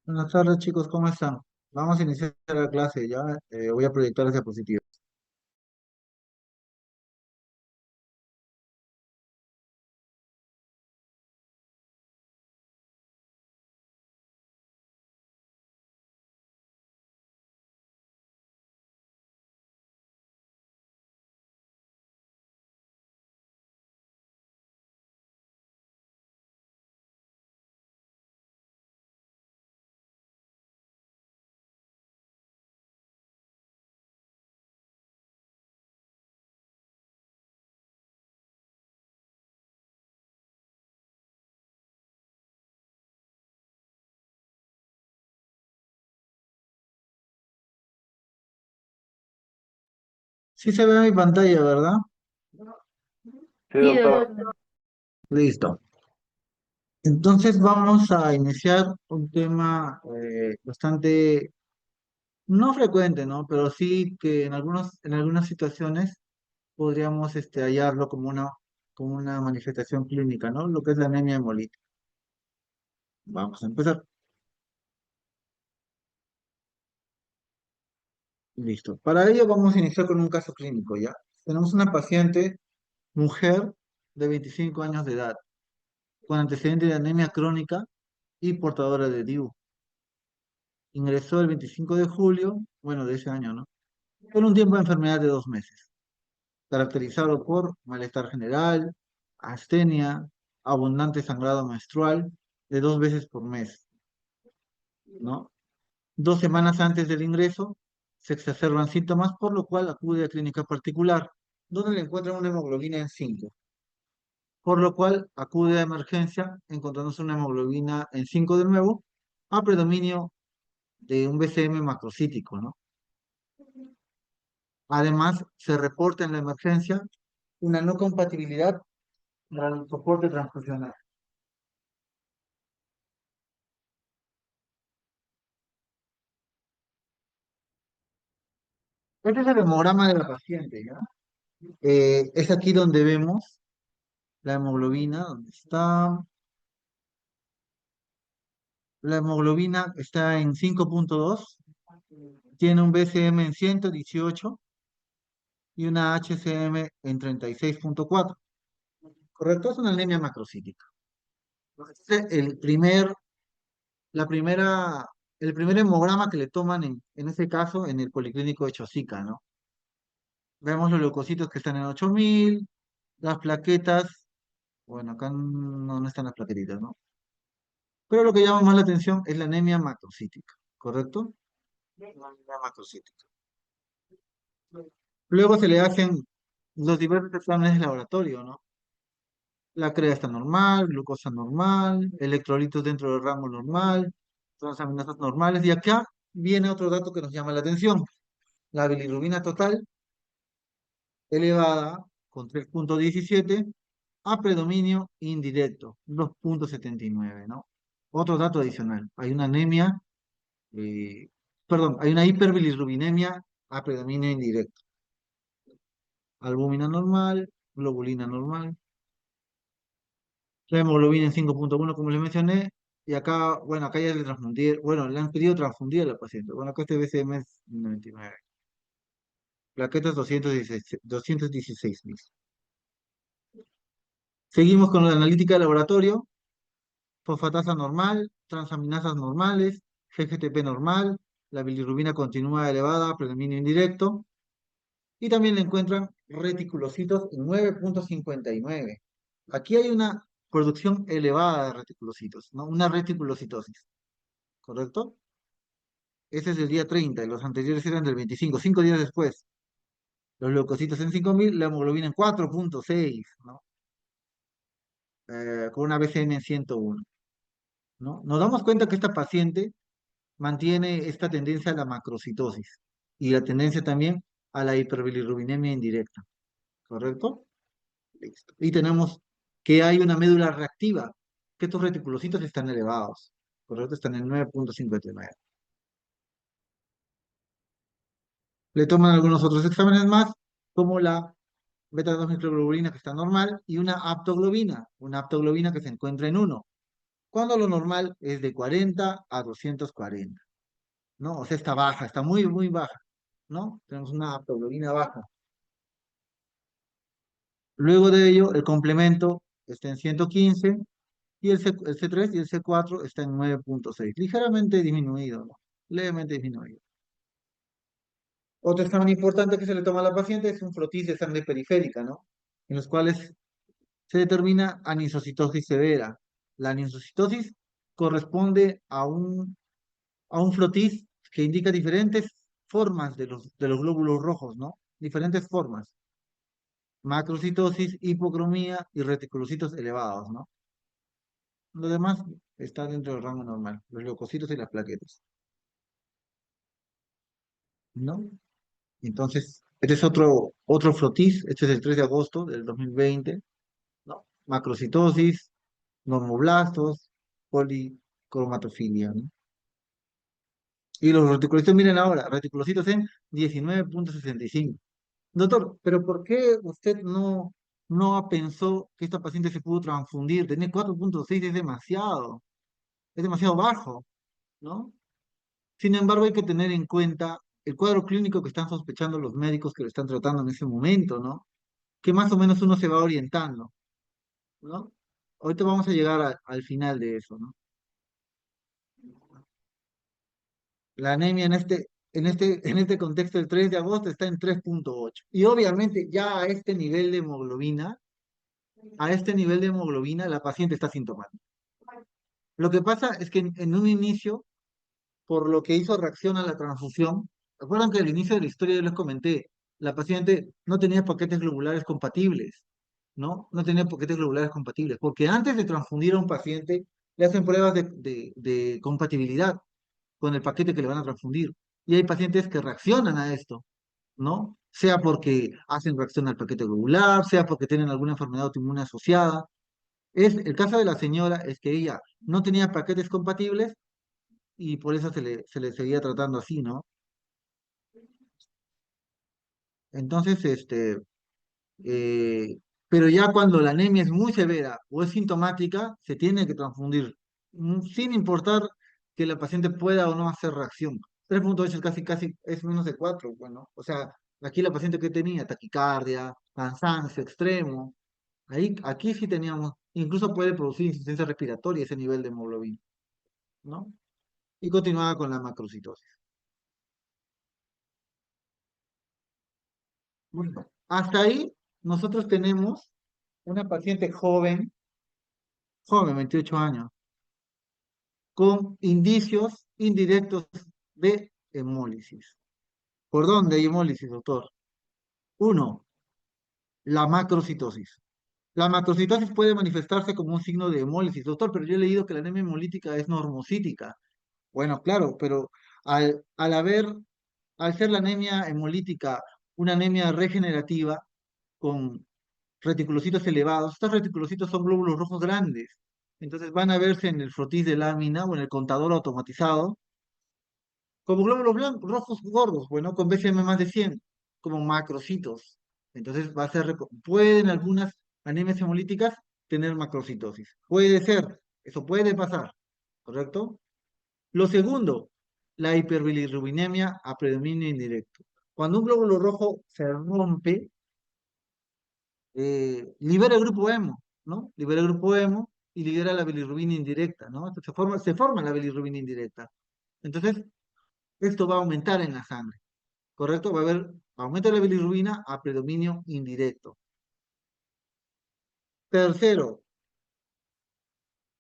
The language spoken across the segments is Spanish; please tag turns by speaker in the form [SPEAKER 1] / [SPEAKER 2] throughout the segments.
[SPEAKER 1] Buenas tardes, chicos, ¿cómo están? Vamos a iniciar la clase ya. Voy a proyectar esa diapositiva. Sí se ve mi pantalla, ¿verdad?
[SPEAKER 2] Sí,
[SPEAKER 3] Sí,
[SPEAKER 2] doctor.
[SPEAKER 3] doctor.
[SPEAKER 1] Listo. Entonces vamos a iniciar un tema bastante, no frecuente, ¿no? Pero sí que en algunas situaciones podríamos hallarlo como una manifestación clínica, ¿no? Lo que es la anemia hemolítica. Vamos a empezar. Listo. Para ello vamos a iniciar con un caso clínico, ¿ya? Tenemos una paciente, mujer de 25 años de edad, con antecedente de anemia crónica y portadora de DIU. Ingresó el 25 de julio, bueno, de ese año, ¿no? Con un tiempo de enfermedad de 2 meses, caracterizado por malestar general, astenia, abundante sangrado menstrual de 2 veces por mes, ¿no? 2 semanas antes del ingreso se exacerban síntomas, por lo cual acude a clínica particular, donde le encuentran una hemoglobina en 5, por lo cual acude a emergencia encontrándose una hemoglobina en 5 de nuevo, a predominio de un BCM macrocítico, ¿no? Además, se reporta en la emergencia una no compatibilidad para el soporte transfusional. Este es el hemograma de la paciente, ¿ya? Es aquí donde vemos la hemoglobina, donde está. La hemoglobina está en 5,2, tiene un BCM en 118 y una HCM en 36,4. ¿Correcto? Es una anemia macrocítica. Este, la primera, el primer hemograma que le toman en ese caso en el policlínico de Chosica, ¿no? Vemos los leucocitos que están en 8.000, las plaquetas, bueno, acá no están las plaquetitas, ¿no? Pero lo que llama más la atención es la anemia macrocítica, ¿correcto? La anemia macrocítica. Luego se le hacen los diversos exámenes de laboratorio, ¿no? La CREA está normal, glucosa normal, electrolitos dentro del rango normal, transaminasas normales. Y acá viene otro dato que nos llama la atención. La bilirrubina total elevada con 3,17 a predominio indirecto, 2,79, ¿no? Otro dato adicional. Hay una anemia, perdón, hay una hiperbilirrubinemia a predominio indirecto. Albúmina normal, globulina normal. La hemoglobina en 5,1 como les mencioné, y acá, bueno, acá ya le transfundí, bueno, le han pedido transfundir a la paciente. Bueno, acá este BCM es 99. Plaquetas 216.000. Seguimos con la analítica de laboratorio, fosfatasa normal, transaminasas normales, GGTP normal, la bilirrubina continúa elevada, predominio indirecto, y también le encuentran reticulocitos en 9,59. Aquí hay una producción elevada de reticulocitos, ¿no? Una reticulocitosis. ¿Correcto? Ese es el día 30 y los anteriores eran del 25, 5 días después. Los leucocitos en 5.000, la hemoglobina en 4,6, ¿no? Con una BCM en 101, ¿no? Nos damos cuenta que esta paciente mantiene esta tendencia a la macrocitosis y la tendencia también a la hiperbilirrubinemia indirecta, ¿correcto? Listo. Y tenemos que hay una médula reactiva, que estos reticulocitos están elevados, ¿correcto? Están en 9,59. Le toman algunos otros exámenes más, como la beta-2 microglobulina que está normal y una aptoglobina que se encuentra en 1. cuando lo normal es de 40 a 240, ¿no? O sea, está baja, está muy, muy baja, ¿no? Tenemos una haptoglobina baja. Luego de ello, el complemento está en 115 y el C3 y el C4 está en 9,6, ligeramente disminuido, ¿no? Levemente disminuido. Otro examen importante que se le toma a la paciente es un frotis de sangre periférica, ¿no? En los cuales se determina anisocitosis severa. La anisocitosis corresponde a un frotis que indica diferentes formas de los glóbulos rojos, ¿no? Diferentes formas. Macrocitosis, hipocromía y reticulocitos elevados, ¿no? Lo demás está dentro del rango normal, los leucocitos y las plaquetas, ¿no? Entonces, este es otro frotis, este es el 3 de agosto del 2020, ¿no? Macrocitosis, normoblastos, policromatofilia, ¿no? Y los reticulocitos, miren ahora, reticulocitos en 19,65. Doctor, pero ¿por qué usted no pensó que esta paciente se pudo transfundir? Tener 4,6 es demasiado bajo, ¿no? Sin embargo, hay que tener en cuenta el cuadro clínico que están sospechando los médicos que lo están tratando en ese momento, ¿no? Que más o menos uno se va orientando, ¿no? Ahorita vamos a llegar al final de eso, ¿no? La anemia en este contexto del 3 de agosto está en 3,8. Y obviamente ya a este nivel de hemoglobina, la paciente está sintomática. Lo que pasa es que en un inicio, por lo que hizo reacción a la transfusión, recuerdan que al inicio de la historia yo les comenté, la paciente no tenía paquetes globulares compatibles, ¿no? No tenía paquetes globulares compatibles, porque antes de transfundir a un paciente, le hacen pruebas de compatibilidad con el paquete que le van a transfundir. Y hay pacientes que reaccionan a esto, ¿no? Sea porque hacen reacción al paquete globular, sea porque tienen alguna enfermedad autoinmune asociada. El caso de la señora es que ella no tenía paquetes compatibles y por eso se le seguía tratando así, ¿no? Entonces, eh, pero ya cuando la anemia es muy severa o es sintomática, se tiene que transfundir, sin importar que la paciente pueda o no hacer reacción. 3,8 es casi es menos de 4, bueno, o sea, aquí la paciente que tenía taquicardia, cansancio extremo, aquí sí teníamos, incluso puede producir insuficiencia respiratoria ese nivel de hemoglobina, ¿no? Y continuaba con la macrocitosis. Bueno, hasta ahí nosotros tenemos una paciente joven, 28 años, con indicios indirectos de hemólisis. ¿Por dónde hay hemólisis, doctor? Uno, la macrocitosis. La macrocitosis puede manifestarse como un signo de hemólisis, doctor, pero yo he leído que la anemia hemolítica es normocítica. Bueno, claro, pero al al ser la anemia hemolítica una anemia regenerativa con reticulocitos elevados, estos reticulocitos son glóbulos rojos grandes, entonces van a verse en el frotis de lámina o en el contador automatizado como glóbulos blancos, rojos gordos, bueno, con BCM más de 100, como macrocitos. Entonces pueden algunas anemias hemolíticas tener macrocitosis. Puede ser, eso puede pasar, ¿correcto? Lo segundo, la hiperbilirrubinemia a predominio indirecto. Cuando un glóbulo rojo se rompe, libera el grupo hemo, ¿no? Libera el grupo hemo y libera la bilirrubina indirecta, ¿no? Entonces se forma la bilirrubina indirecta. Entonces, esto va a aumentar en la sangre, ¿correcto? Va a haber aumento de la bilirrubina a predominio indirecto. Tercero,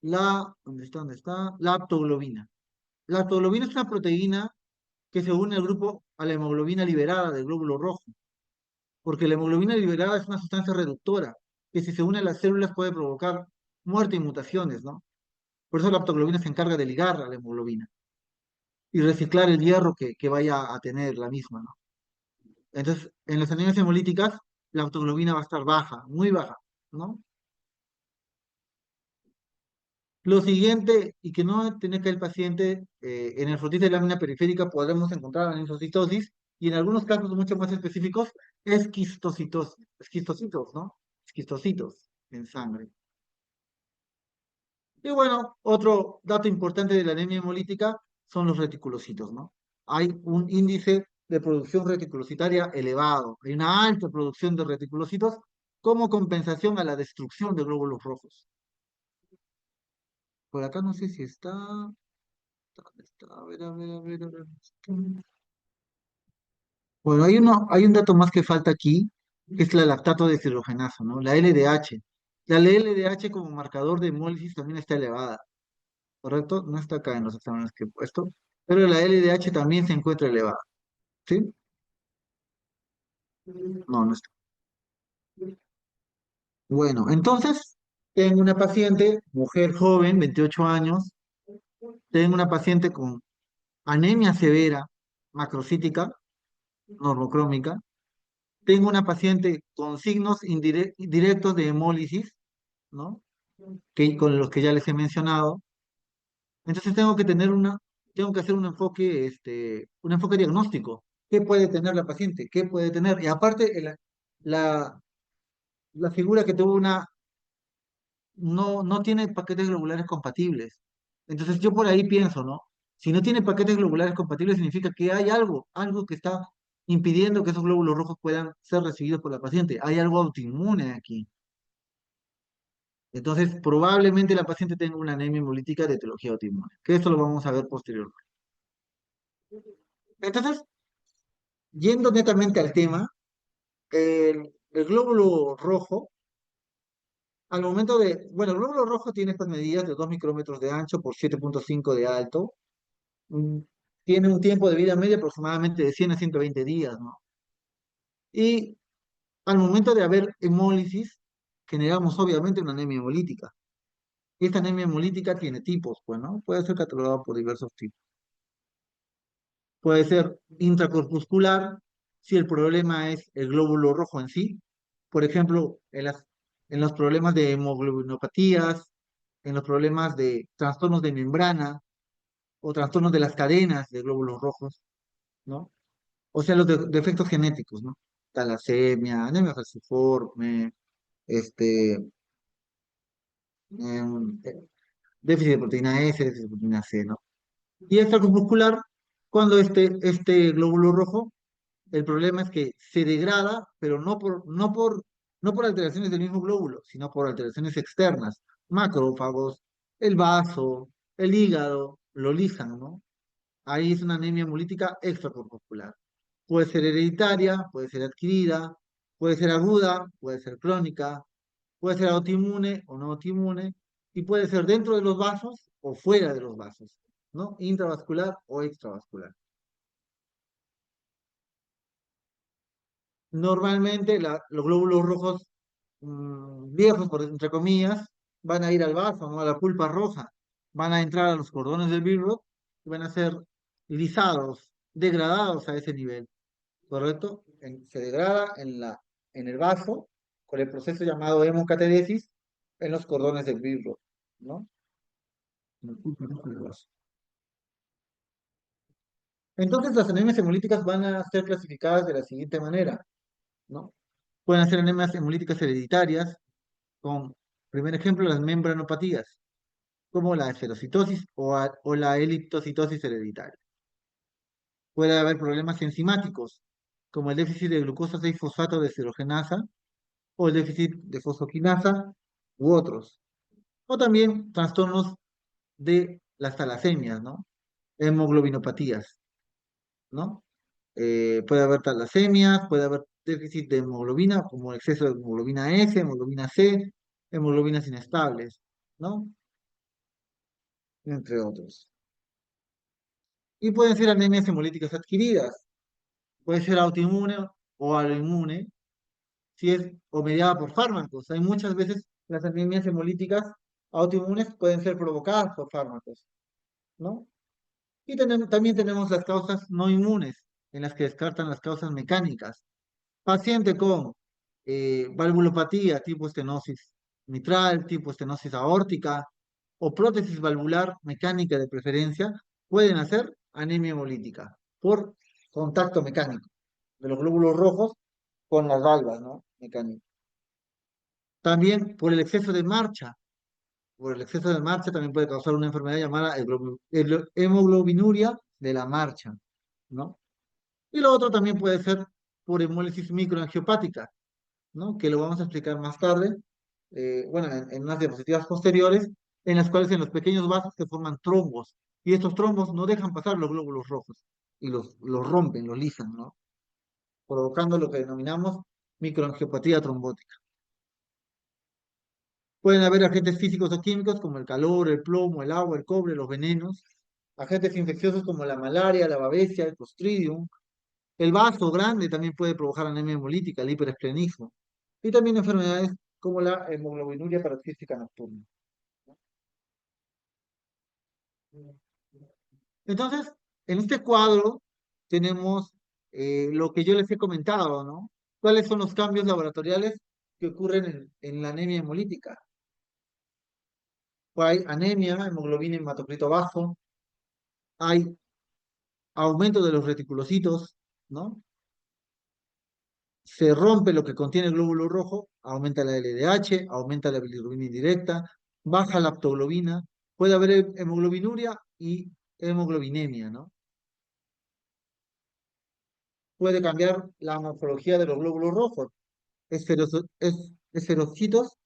[SPEAKER 1] ¿dónde está? ¿Dónde está? La aptoglobina. La aptoglobina es una proteína que se une al grupo a la hemoglobina liberada del glóbulo rojo, porque la hemoglobina liberada es una sustancia reductora, que si se une a las células puede provocar muerte y mutaciones, ¿no? Por eso la aptoglobina se encarga de ligar a la hemoglobina y reciclar el hierro que vaya a tener la misma, ¿no? Entonces, en las anemias hemolíticas, la aptoglobina va a estar baja, muy baja, ¿no? Lo siguiente, y que no tiene que el paciente, en el frotis de lámina periférica podremos encontrar anisocitosis, y en algunos casos mucho más específicos, esquistocitos, ¿no? Esquistocitos en sangre. Y bueno, otro dato importante de la anemia hemolítica son los reticulocitos, ¿no? Hay un índice de producción reticulocitaria elevado, hay una alta producción de reticulocitos como compensación a la destrucción de glóbulos rojos. Por acá no sé si está, ¿dónde está? A ver, a ver, a ver, a ver. Bueno, hay un dato más que falta aquí, que es la lactato deshidrogenasa, ¿no? La LDH. La LDH como marcador de hemólisis también está elevada, ¿correcto? No está acá en los exámenes que he puesto, pero la LDH también se encuentra elevada, ¿sí? No, no está. Bueno, entonces, tengo una paciente, mujer joven, 28 años, tengo una paciente con anemia severa, macrocítica, normocrómica, tengo una paciente con signos directos de hemólisis, ¿no? Con los que ya les he mencionado. Entonces tengo que hacer un enfoque diagnóstico. ¿Qué puede tener la paciente? ¿Qué puede tener? Y aparte, la, la figura que tuvo no tiene paquetes globulares compatibles. Entonces yo por ahí pienso, ¿no? Si no tiene paquetes globulares compatibles, significa que hay algo que está impidiendo que esos glóbulos rojos puedan ser recibidos por la paciente. Hay algo autoinmune aquí. Entonces, probablemente la paciente tenga una anemia hemolítica de etiología autoinmune, que esto lo vamos a ver posteriormente. Entonces, yendo netamente al tema, el glóbulo rojo, al momento bueno, el glóbulo rojo tiene estas medidas de 2 micrómetros de ancho por 7,5 de alto, mm, tiene un tiempo de vida media aproximadamente de 100 a 120 días, ¿no? Y al momento de haber hemólisis, generamos obviamente una anemia hemolítica. Y esta anemia hemolítica tiene tipos, pues, ¿no? Puede ser catalogada por diversos tipos. Puede ser intracorpuscular, si el problema es el glóbulo rojo en sí. Por ejemplo, en los problemas de hemoglobinopatías, en los problemas de trastornos de membrana o trastornos de las cadenas de glóbulos rojos, ¿no? O sea, los defectos genéticos, ¿no? Talasemia, anemia falciforme, este, déficit de proteína S, déficit de proteína C, ¿no? Y extracorpuscular, cuando este glóbulo rojo, el problema es que se degrada, pero no por alteraciones del mismo glóbulo, sino por alteraciones externas, macrófagos, el vaso, el hígado, lo lijan, ¿no? Ahí es una anemia hemolítica extracorpuscular. Puede ser hereditaria, puede ser adquirida, puede ser aguda, puede ser crónica, puede ser autoinmune o no autoinmune, y puede ser dentro de los vasos o fuera de los vasos, ¿no? Intravascular o extravascular. Normalmente los glóbulos rojos viejos, por entre comillas, van a ir al vaso, ¿no? A la pulpa roja, van a entrar a los cordones del virus y van a ser lisados, degradados a ese nivel, ¿correcto? Se degrada en el vaso con el proceso llamado hemocateresis en los cordones del virus, ¿no? En la pulpa roja del vaso. Entonces, las anemias hemolíticas van a ser clasificadas de la siguiente manera, ¿no? Pueden ser anemias hemolíticas hereditarias, con, primer ejemplo, las membranopatías, como la esferocitosis o la eliptocitosis hereditaria. Puede haber problemas enzimáticos, como el déficit de glucosa 6-fosfato deshidrogenasa o el déficit de fosfoquinasa u otros. O también trastornos de las talasemias, ¿no? Hemoglobinopatías, ¿no? Puede haber talasemias, puede haber déficit de hemoglobina, como exceso de hemoglobina S, hemoglobina C, hemoglobinas inestables, ¿no? Entre otros. Y pueden ser anemias hemolíticas adquiridas, puede ser autoinmune o autoinmune, si es o mediada por fármacos. Hay muchas veces las anemias hemolíticas autoinmunes pueden ser provocadas por fármacos, ¿no? Y también tenemos las causas no inmunes, en las que descartan las causas mecánicas. Paciente con valvulopatía tipo estenosis mitral, tipo estenosis aórtica o prótesis valvular mecánica de preferencia, pueden hacer anemia hemolítica por contacto mecánico de los glóbulos rojos con las valvas, ¿no? Mecánicas. También por el exceso de marcha, por el exceso de marcha también puede causar una enfermedad llamada hemoglobinuria de la marcha, ¿no? Y lo otro también puede ser por hemólisis microangiopática, ¿no? Que lo vamos a explicar más tarde, bueno, en unas diapositivas posteriores, en las cuales en los pequeños vasos se forman trombos, y estos trombos no dejan pasar los glóbulos rojos, y los rompen, los lisan, ¿no? Provocando lo que denominamos microangiopatía trombótica. Pueden haber agentes físicos o químicos como el calor, el plomo, el agua, el cobre, los venenos, agentes infecciosos como la malaria, la babesia, el clostridium. El vaso grande también puede provocar anemia hemolítica, el hiperesplenismo, y también enfermedades como la hemoglobinuria paroxística nocturna. Entonces, en este cuadro tenemos lo que yo les he comentado, ¿no? ¿Cuáles son los cambios laboratoriales que ocurren en la anemia hemolítica? Pues hay anemia, hemoglobina hematocrito bajo, hay aumento de los reticulocitos, ¿no? Se rompe lo que contiene el glóbulo rojo, aumenta la LDH, aumenta la bilirrubina indirecta, baja la aptoglobina, puede haber hemoglobinuria y hemoglobinemia, ¿no? Puede cambiar la morfología de los glóbulos rojos, esferocitos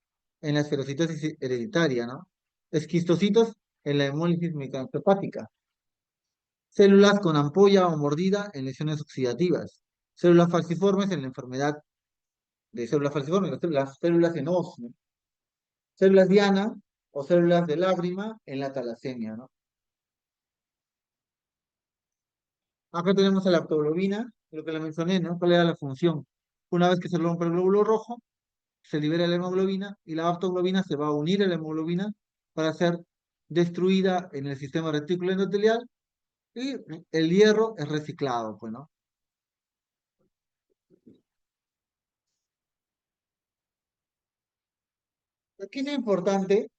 [SPEAKER 1] en la esferocitosis hereditaria, ¿no? Esquistocitos en la hemólisis microangiopática, células con ampolla o mordida en lesiones oxidativas, células falciformes en la enfermedad de células falciformes, las células en os, ¿no? Células diana o células de lágrima en la talasemia, ¿no? Acá tenemos a la aptoglobina, lo que le mencioné, ¿no? ¿Cuál era la función? Una vez que se rompe el glóbulo rojo, se libera la hemoglobina y la aptoglobina se va a unir a la hemoglobina para ser destruida en el sistema retículo endotelial y el hierro es reciclado, pues, ¿no? Aquí es importante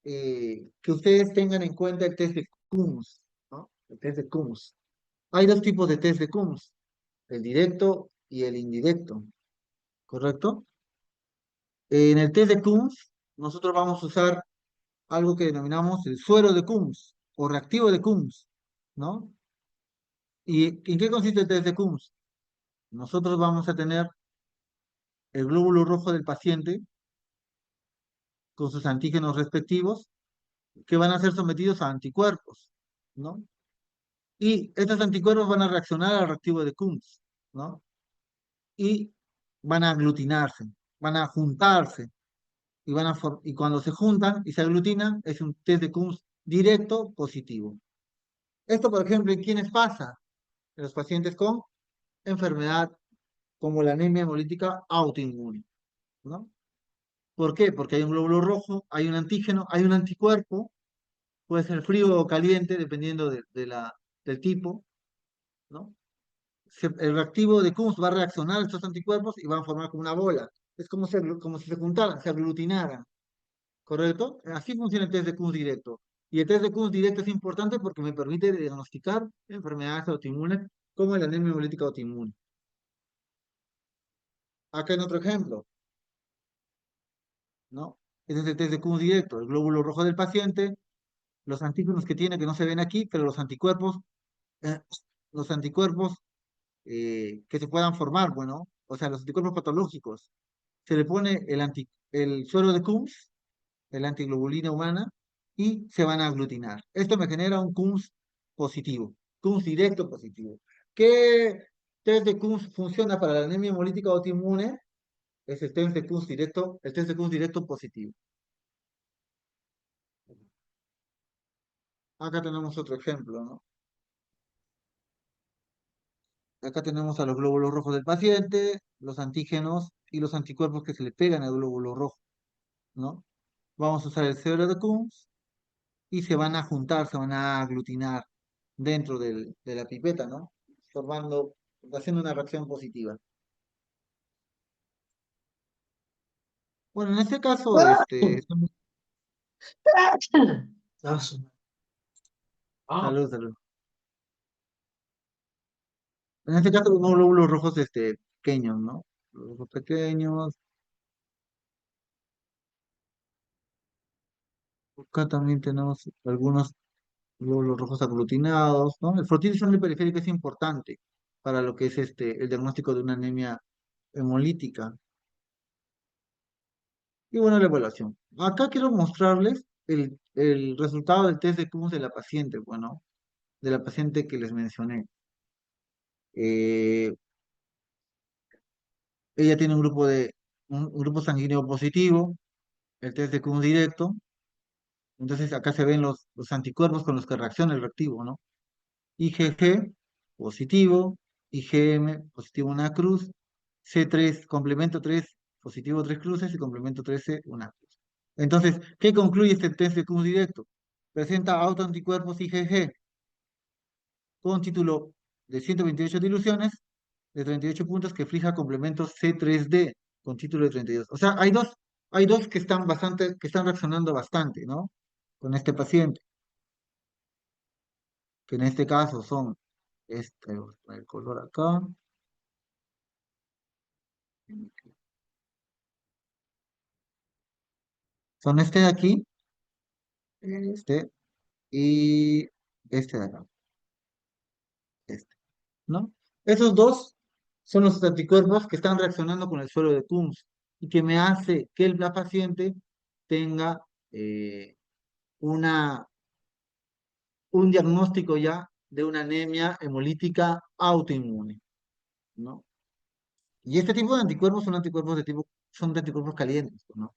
[SPEAKER 1] que ustedes tengan en cuenta el test de Coombs, ¿no? El test de Coombs. Hay dos tipos de test de Coombs, el directo y el indirecto, ¿correcto? En el test de Coombs, nosotros vamos a usar algo que denominamos el suero de Coombs o reactivo de Coombs, ¿no? ¿Y en qué consiste el test de Coombs? Nosotros vamos a tener el glóbulo rojo del paciente con sus antígenos respectivos que van a ser sometidos a anticuerpos, ¿no? Y estos anticuerpos van a reaccionar al reactivo de Coombs, ¿no? Y van a aglutinarse, van a juntarse, y cuando se juntan y se aglutinan, es un test de Coombs directo positivo. Esto, por ejemplo, ¿en quiénes pasa? En los pacientes con enfermedad como la anemia hemolítica autoinmune, ¿no? ¿Por qué? Porque hay un glóbulo rojo, hay un antígeno, hay un anticuerpo, puede ser frío o caliente, dependiendo del tipo, ¿no? El reactivo de Coombs va a reaccionar a estos anticuerpos y van a formar como una bola. Es como si se juntaran, se aglutinaran, ¿correcto? Así funciona el test de Coombs directo. Y el test de Coombs directo es importante porque me permite diagnosticar enfermedades autoinmunes como la anemia hemolítica autoinmune. Acá en otro ejemplo, ¿no? Ese es el test de Coombs directo, el glóbulo rojo del paciente, los antígenos que tiene que no se ven aquí, pero eh, los anticuerpos que se puedan formar, bueno, o sea, los anticuerpos patológicos. Se le pone el suero de Coombs, el antiglobulina humana, y se van a aglutinar. Esto me genera un Coombs positivo, Coombs directo positivo. ¿Qué test de Coombs funciona para la anemia hemolítica autoinmune? Es el test de Coombs directo positivo. Acá tenemos otro ejemplo, ¿no? Acá tenemos a los glóbulos rojos del paciente, los antígenos y los anticuerpos que se le pegan al glóbulo rojo, ¿no? Vamos a usar el suero de Coombs y se van a juntar, se van a aglutinar dentro de la pipeta, ¿no? Formando, haciendo una reacción positiva. Bueno, en este caso, salud, salud. En este caso, los glóbulos rojos, pequeños, ¿no? Los rojos pequeños. Acá también tenemos algunos glóbulos rojos aglutinados, ¿no? El frotil de sangre periférica es importante para lo que es el diagnóstico de una anemia hemolítica. Y bueno, la evaluación. Acá quiero mostrarles el resultado del test de Coombs de la paciente, bueno, de la paciente que les mencioné. Eh, Ella tiene un grupo sanguíneo positivo, el test de Coombs directo. Entonces acá se ven los anticuerpos con los que reacciona el reactivo, ¿no? IgG positivo, IgM positivo una cruz, C3 complemento 3 positivo 3 cruces y complemento 13 una cruz. Entonces, ¿qué concluye este test de Coombs directo? Presenta autoanticuerpos IgG con título de 128 diluciones de 38 puntos que fija complementos C3D con título de 32. O sea, hay dos que están reaccionando bastante, ¿no? Con este paciente, que en este caso son, voy a poner el color acá, son este de aquí, este y este de acá, este, ¿no? Esos dos son los anticuerpos que están reaccionando con el suelo de Coombs y que me hace que la paciente tenga eh, una, un diagnóstico ya de una anemia hemolítica autoinmune, ¿no? Y este tipo de anticuerpos son de anticuerpos calientes, ¿no?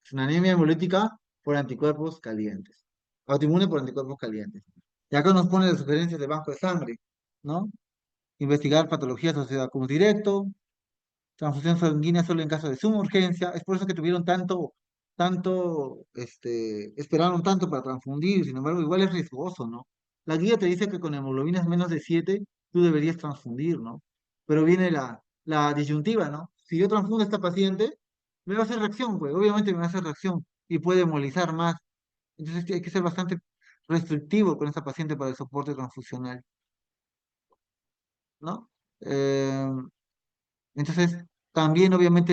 [SPEAKER 1] Es una anemia hemolítica por anticuerpos calientes. Autoinmune por anticuerpos calientes. Y acá nos pone las sugerencias de banco de sangre, ¿no? Investigar patologías asociadas con directo, transfusión sanguínea solo en caso de suma urgencia. Es por eso que tuvieron esperaron tanto para transfundir. Sin embargo, igual es riesgoso, ¿no? La guía te dice que con hemoglobinas menos de 7 tú deberías transfundir, ¿no? Pero viene la disyuntiva, ¿no? Si yo transfundo a esta paciente, me va a hacer reacción, pues, obviamente me va a hacer reacción y puede hemolizar más. Entonces hay que ser bastante restrictivo con esta paciente para el soporte transfusional, ¿no? Eh, entonces, también obviamente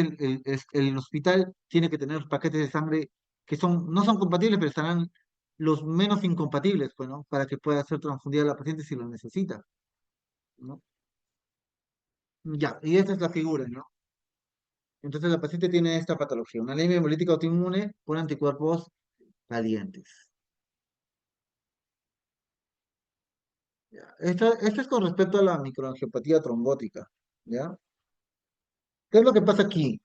[SPEAKER 1] el hospital tiene que tener paquetes de sangre que no son compatibles, pero estarán los menos incompatibles, pues, ¿no? Para que pueda ser transfundida la paciente si lo necesita, ¿no? Ya, y esta es la figura, ¿no? Entonces la paciente tiene esta patología, una anemia hemolítica autoinmune por anticuerpos calientes. Ya. Esto es con respecto a la microangiopatía trombótica, ¿ya? ¿Qué es lo que pasa aquí?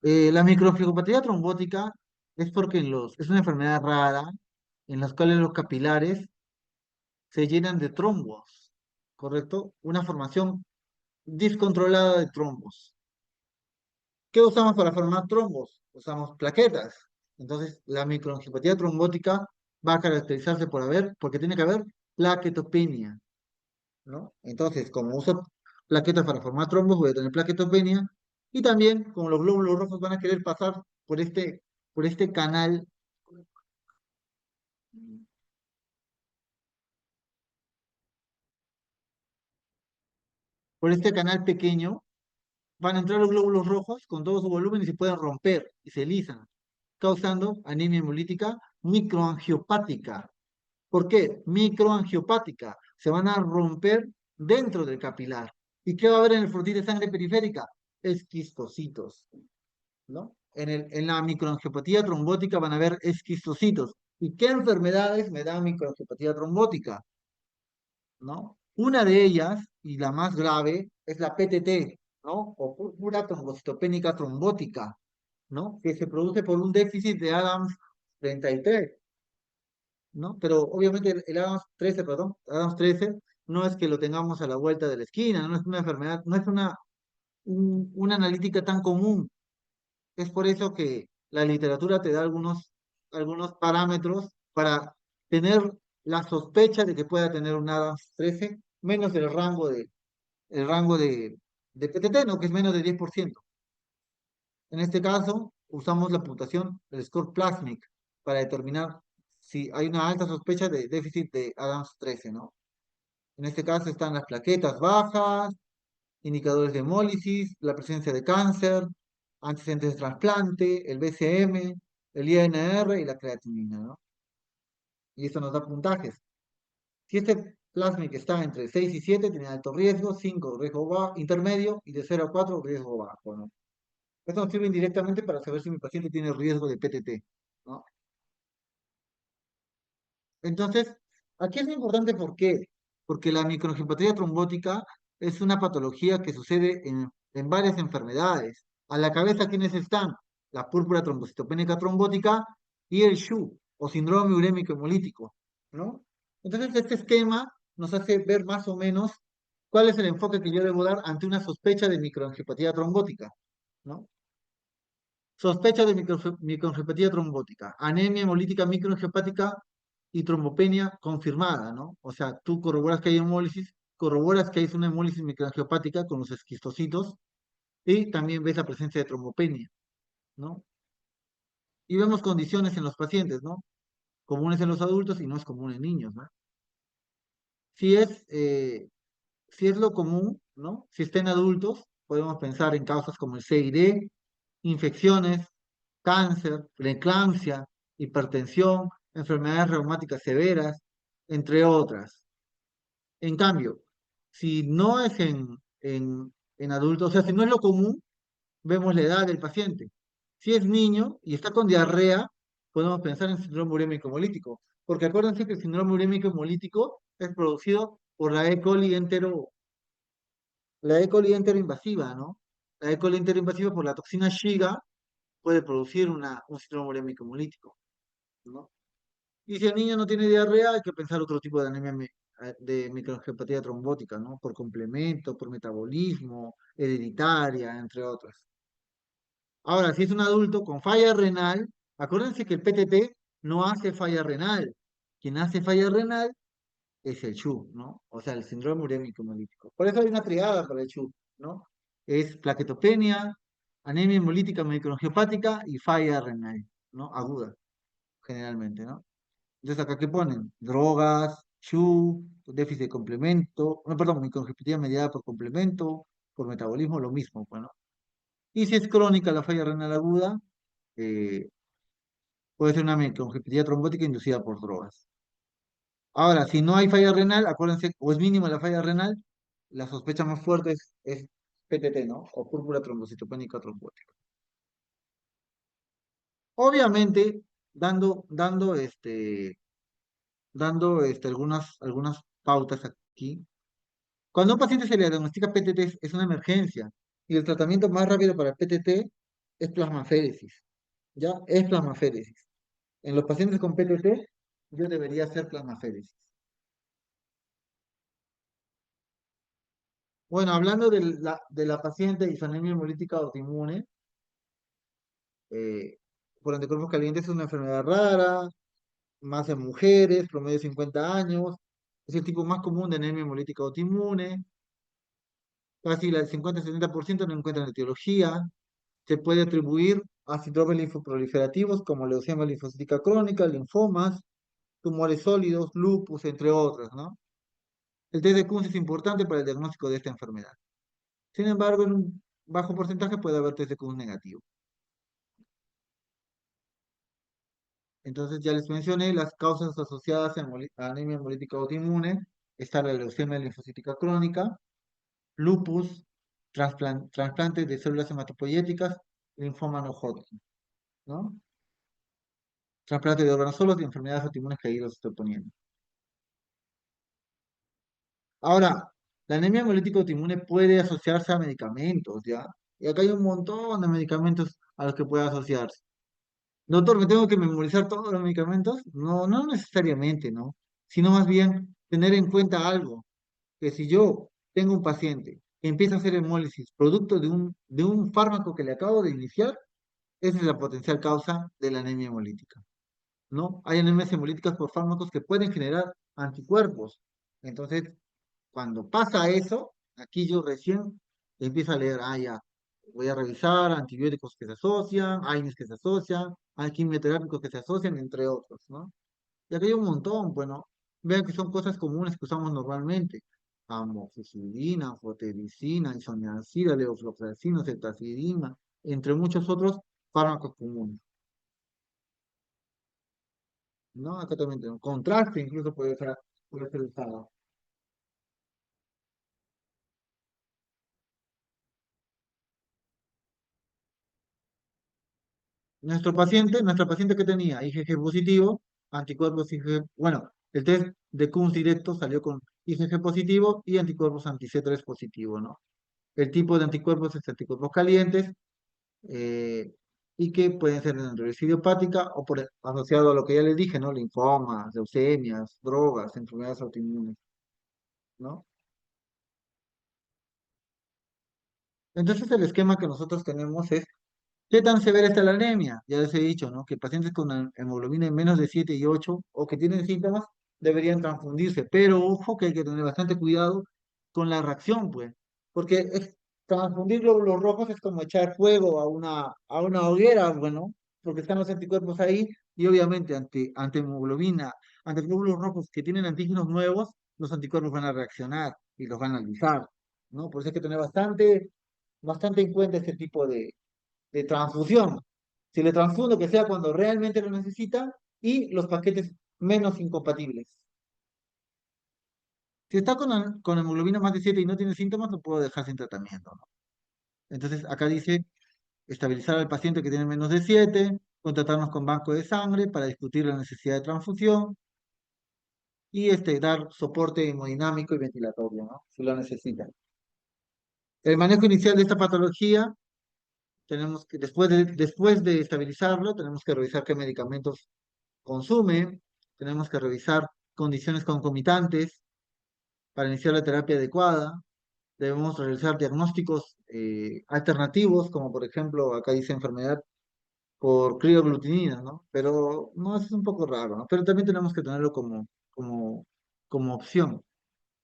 [SPEAKER 1] La microangiopatía trombótica es porque es una enfermedad rara en las cuales los capilares se llenan de trombos, ¿correcto? Una formación descontrolada de trombos. ¿Qué usamos para formar trombos? Usamos plaquetas. Entonces, la microangiopatía trombótica va a caracterizarse porque tiene que haber plaquetopenia, ¿no? Entonces, como uso plaquetas para formar trombos, voy a tener plaquetopenia. Y también, como los glóbulos rojos van a querer pasar por este canal, por este canal pequeño, van a entrar los glóbulos rojos con todo su volumen y se pueden romper y se lisan, causando anemia hemolítica microangiopática. ¿Por qué? Microangiopática. Se van a romper dentro del capilar. ¿Y qué va a haber en el fluido de sangre periférica? Esquistocitos, ¿no? En la microangiopatía trombótica van a haber esquistocitos. ¿Y qué enfermedades me dan microangiopatía trombótica? ¿No? Una de ellas, y la más grave, es la PTT, ¿no? O púrpura trombocitopénica trombótica, ¿no? Que se produce por un déficit de Adams 33, ¿no? Pero obviamente el Adams 13, perdón, Adams 13 no es que lo tengamos a la vuelta de la esquina, no es una enfermedad, no es una analítica tan común. Es por eso que la literatura te da algunos parámetros para tener la sospecha de que pueda tener un Adams 13 menos el rango de PTT, ¿no? Que es menos de 10%. En este caso, usamos la puntuación del score plasmic para determinar si hay una alta sospecha de déficit de Adams 13, ¿no? En este caso están las plaquetas bajas, indicadores de hemólisis, la presencia de cáncer, antecedentes de trasplante, el BCM. el INR y la creatinina, ¿no? Y esto nos da puntajes. Si este plásmico está entre 6 y 7, tiene alto riesgo, 5 riesgo intermedio y de 0 a 4 riesgo bajo, ¿no? Esto nos sirve indirectamente para saber si mi paciente tiene riesgo de PTT, ¿no? Entonces, aquí es importante, ¿por qué? Porque la microangiopatía trombótica es una patología que sucede en varias enfermedades. A la cabeza, ¿quiénes están? La púrpura trombocitopénica trombótica y el SHU, o síndrome urémico hemolítico, ¿no? Entonces, este esquema nos hace ver más o menos cuál es el enfoque que yo debo dar ante una sospecha de microangiopatía trombótica, ¿no? Sospecha de microangiopatía trombótica, anemia hemolítica microangiopática y trombopenia confirmada, ¿no? O sea, tú corroboras que hay hemólisis, corroboras que hay una hemólisis microangiopática con los esquistocitos y también ves la presencia de trombopenia, ¿no? Y vemos condiciones en los pacientes, ¿no? Comunes en los adultos y no es común en niños, ¿no? Si es, eh, si es lo común, ¿no? Si está en adultos, podemos pensar en causas como el CID, infecciones, cáncer, preeclampsia, hipertensión, enfermedades reumáticas severas, entre otras. En cambio, si no es en adultos, o sea, si no es lo común, vemos la edad del paciente. Si es niño y está con diarrea, podemos pensar en síndrome urémico hemolítico, porque acuérdense que el síndrome urémico hemolítico es producido por la E. coli enteroinvasiva, ¿no? La E. coli enteroinvasiva por la toxina Shiga puede producir un síndrome urémico hemolítico, ¿no? Y si el niño no tiene diarrea, hay que pensar otro tipo de anemia de microangiopatía trombótica, ¿no? Por complemento, por metabolismo, hereditaria, entre otras. Ahora, si es un adulto con falla renal, acuérdense que el PTT no hace falla renal. Quien hace falla renal es el CHU, ¿no? O sea, el síndrome urémico hemolítico. Por eso hay una triada para el CHU, ¿no? Es plaquetopenia, anemia hemolítica microangiopática y falla renal, ¿no? Aguda, generalmente, ¿no? Entonces, acá, ¿qué ponen? Drogas, CHU, déficit de complemento, no, perdón, microangiopatía mediada por complemento, por metabolismo, lo mismo, bueno. Y si es crónica la falla renal aguda, eh, puede ser una microangiopatía trombótica inducida por drogas. Ahora, si no hay falla renal, acuérdense, o es mínima la falla renal, la sospecha más fuerte es PTT, ¿no? O púrpura trombocitopénica trombótica. Obviamente, dando algunas pautas aquí. Cuando a un paciente se le diagnostica PTT es una emergencia y el tratamiento más rápido para el PTT es plasmaféresis. ¿Ya? Es plasmaféresis. En los pacientes con PTT, yo debería hacer plasmaféresis. Bueno, hablando de la paciente y su anemia hemolítica autoinmune, eh, por anticuerpos calientes es una enfermedad rara, más en mujeres, promedio de 50 años, es el tipo más común de anemia hemolítica autoinmune, casi el 50-70% no encuentran etiología, se puede atribuir a síndromes linfoproliferativos como leucemia linfocítica crónica, linfomas, tumores sólidos, lupus, entre otros, ¿no? El test de Kunz es importante para el diagnóstico de esta enfermedad. Sin embargo, en un bajo porcentaje puede haber test de Kunz negativo. Entonces, ya les mencioné las causas asociadas a anemia hemolítica autoinmune. Está la leucemia linfocítica crónica, lupus, trasplantes de células hematopoyéticas, linfoma no Hodgkin, ¿no? Trasplante de órganos solos y enfermedades autoinmunes que ahí los estoy poniendo. Ahora, la anemia hemolítica autoinmune puede asociarse a medicamentos, ¿ya? Y acá hay un montón de medicamentos a los que puede asociarse. Doctor, ¿me tengo que memorizar todos los medicamentos? No, no necesariamente, ¿no? Sino más bien tener en cuenta algo, que si yo tengo un paciente que empieza a hacer hemólisis producto de un fármaco que le acabo de iniciar, esa es la potencial causa de la anemia hemolítica, ¿no? Hay anemias hemolíticas por fármacos que pueden generar anticuerpos. Entonces, cuando pasa eso, aquí yo recién empiezo a leer, ya, voy a revisar antibióticos que se asocian, AINES que se asocian, hay quimioterápicos que se asocian, entre otros, ¿no? Y aquí hay un montón, bueno, vean que son cosas comunes que usamos normalmente. Amoxicilina, fotericina, isoniazida, levofloxacina, ceftazidima, entre muchos otros fármacos comunes. ¿no? Acá también tenemos contraste, incluso puede ser usado. Nuestra paciente que tenía IgG positivo, anticuerpos IgG, bueno, el test de Kunz directo salió con IgG positivo y anticuerpos anti-C3 positivo, ¿no? El tipo de anticuerpos es anticuerpos calientes, eh, y que pueden ser de naturaleza idiopática o asociado a lo que ya les dije, ¿no? Linfomas, leucemias, drogas, enfermedades autoinmunes, ¿no? Entonces el esquema que nosotros tenemos es, ¿qué tan severa está la anemia? Ya les he dicho, ¿no? Que pacientes con hemoglobina en menos de 7 y 8 o que tienen síntomas deberían transfundirse, pero ojo que hay que tener bastante cuidado con la reacción, pues, porque transfundir glóbulos rojos es como echar fuego a una hoguera, bueno, porque están los anticuerpos ahí y obviamente ante hemoglobina, ante glóbulos rojos que tienen antígenos nuevos, los anticuerpos van a reaccionar y los van a alisar, ¿no? Por eso hay que tener bastante en cuenta este tipo de transfusión. Si le transfundo, que sea cuando realmente lo necesita y los paquetes menos incompatibles. Si está con hemoglobina más de 7 y no tiene síntomas, lo puedo dejar sin tratamiento, ¿no? Entonces, acá dice estabilizar al paciente que tiene menos de 7, contratarnos con banco de sangre para discutir la necesidad de transfusión y dar soporte hemodinámico y ventilatorio, ¿no? Si lo necesitan. El manejo inicial de esta patología, después de estabilizarlo, tenemos que revisar qué medicamentos consume, tenemos que revisar condiciones concomitantes para iniciar la terapia adecuada, debemos realizar diagnósticos alternativos, como por ejemplo, acá dice enfermedad por crioglutinina, ¿no? Pero no, eso es un poco raro, ¿no? Pero también tenemos que tenerlo como, como opción.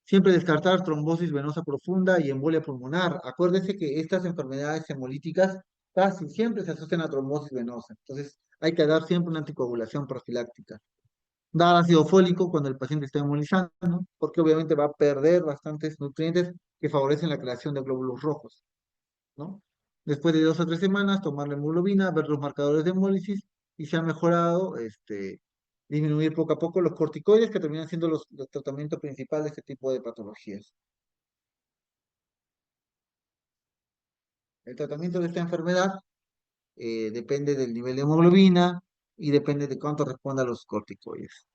[SPEAKER 1] Siempre descartar trombosis venosa profunda y embolia pulmonar. Acuérdese que estas enfermedades hemolíticas casi siempre se asocian a trombosis venosa. Entonces, hay que dar siempre una anticoagulación profiláctica. Dar ácido fólico cuando el paciente está hemolizando, porque obviamente va a perder bastantes nutrientes que favorecen la creación de glóbulos rojos, ¿no? Después de 2 o 3 semanas, tomar la hemoglobina, ver los marcadores de hemólisis y si ha mejorado, disminuir poco a poco los corticoides que terminan siendo los tratamientos principales de este tipo de patologías. El tratamiento de esta enfermedad depende del nivel de hemoglobina y depende de cuánto responda a los corticoides,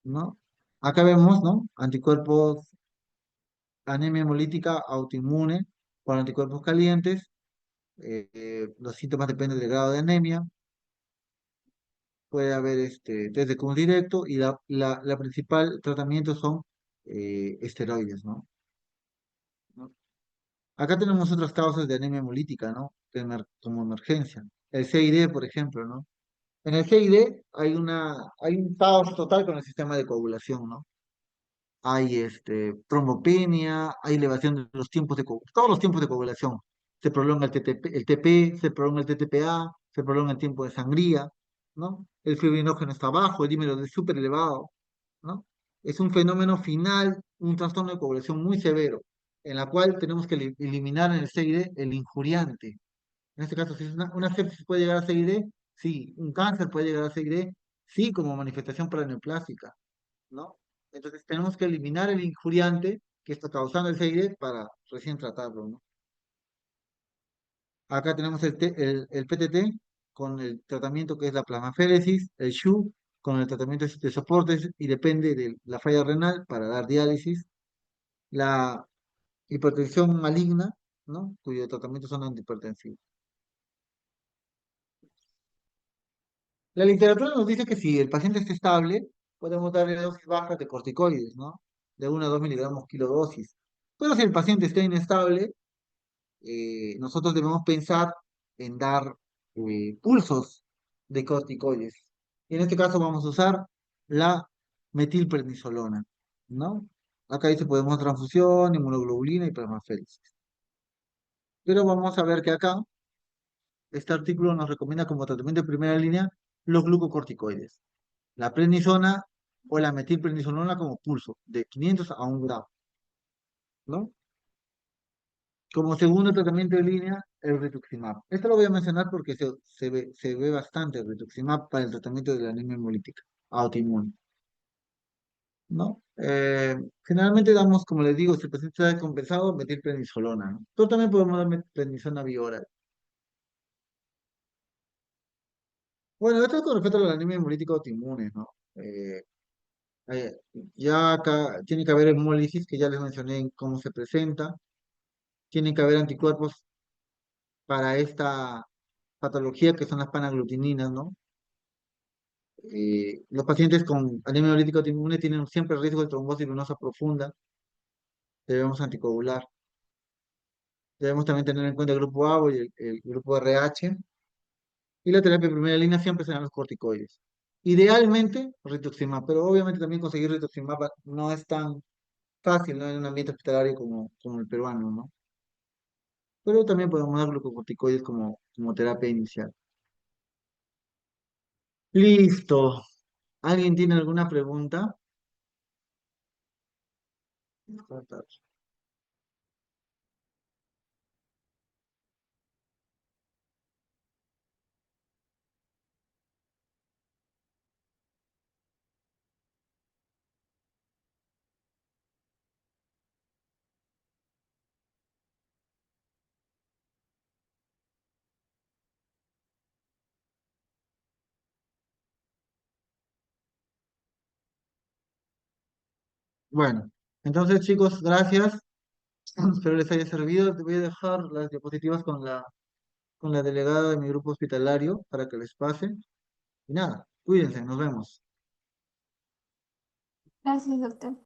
[SPEAKER 1] ¿no? Acá vemos, ¿no? Anticuerpos, anemia hemolítica autoinmune con anticuerpos calientes. Los síntomas dependen del grado de anemia. Puede haber desde como directo y la principal tratamiento son esteroides, ¿no? ¿No? Acá tenemos otras causas de anemia hemolítica, ¿no? Como emergencia. El CID, por ejemplo, ¿no? En el CID hay un caos total con el sistema de coagulación, ¿no? Hay trombopenia, hay elevación de los tiempos todos los tiempos de coagulación. Se prolonga el TP, se prolonga el TTPA, se prolonga el tiempo de sangría, ¿no? El fibrinógeno está bajo, el dímero es súper elevado, ¿no? Es un fenómeno final, un trastorno de coagulación muy severo, en la cual tenemos que eliminar en el CID el injuriante. En este caso, si es una sepsis puede llegar a CID, sí, un cáncer puede llegar a CID, sí, como manifestación paraneoplásica, ¿no? Entonces tenemos que eliminar el injuriante que está causando el CID para recién tratarlo, ¿no? Acá tenemos el PTT con el tratamiento que es la plasmaféresis, el SHU con el tratamiento de soportes y depende de la falla renal para dar diálisis, la hipertensión maligna, ¿no? Cuyo tratamiento son antihipertensivos. La literatura nos dice que si el paciente está estable, podemos darle dosis bajas de corticoides, ¿no? De 1 a 2 miligramos kilodosis. Pero si el paciente está inestable, nosotros debemos pensar en dar pulsos de corticoides. Y en este caso vamos a usar la metilprednisolona, ¿no? Acá dice podemos transfusión, inmunoglobulina y plasmaféresis. Pero vamos a ver que acá este artículo nos recomienda como tratamiento de primera línea los glucocorticoides, la prednisona o la metilprednisolona como pulso, de 500 a 1 gramo, ¿no? Como segundo tratamiento de línea, el rituximab. Esto lo voy a mencionar porque se ve bastante el rituximab para el tratamiento de la anemia hemolítica autoinmune, ¿no? Generalmente damos, como les digo, si el paciente está descompensado, metilprednisolona, ¿no? Pero también podemos dar prednisona vía oral. Bueno, esto es con respecto a la anemia hemolítica autoinmune, ¿no? Eh, ya acá tiene que haber hemólisis, que ya les mencioné en cómo se presenta. Tiene que haber anticuerpos para esta patología que son las panaglutininas, ¿no? Los pacientes con anemia hemolítica autoinmune tienen siempre riesgo de trombosis venosa profunda. Debemos anticoagular. Debemos también tener en cuenta el grupo ABO y el grupo RH. Y la terapia de primera línea siempre serán los corticoides. Idealmente, rituximab, pero obviamente también conseguir rituximab no es tan fácil, ¿no? En un ambiente hospitalario como el peruano, ¿no? Pero también podemos dar glucocorticoides como terapia inicial. Listo. ¿Alguien tiene alguna pregunta? Bueno, entonces chicos, gracias. Espero les haya servido. Te voy a dejar las diapositivas con la delegada de mi grupo hospitalario para que les pase. Y nada, cuídense, nos vemos.
[SPEAKER 3] Gracias, doctor.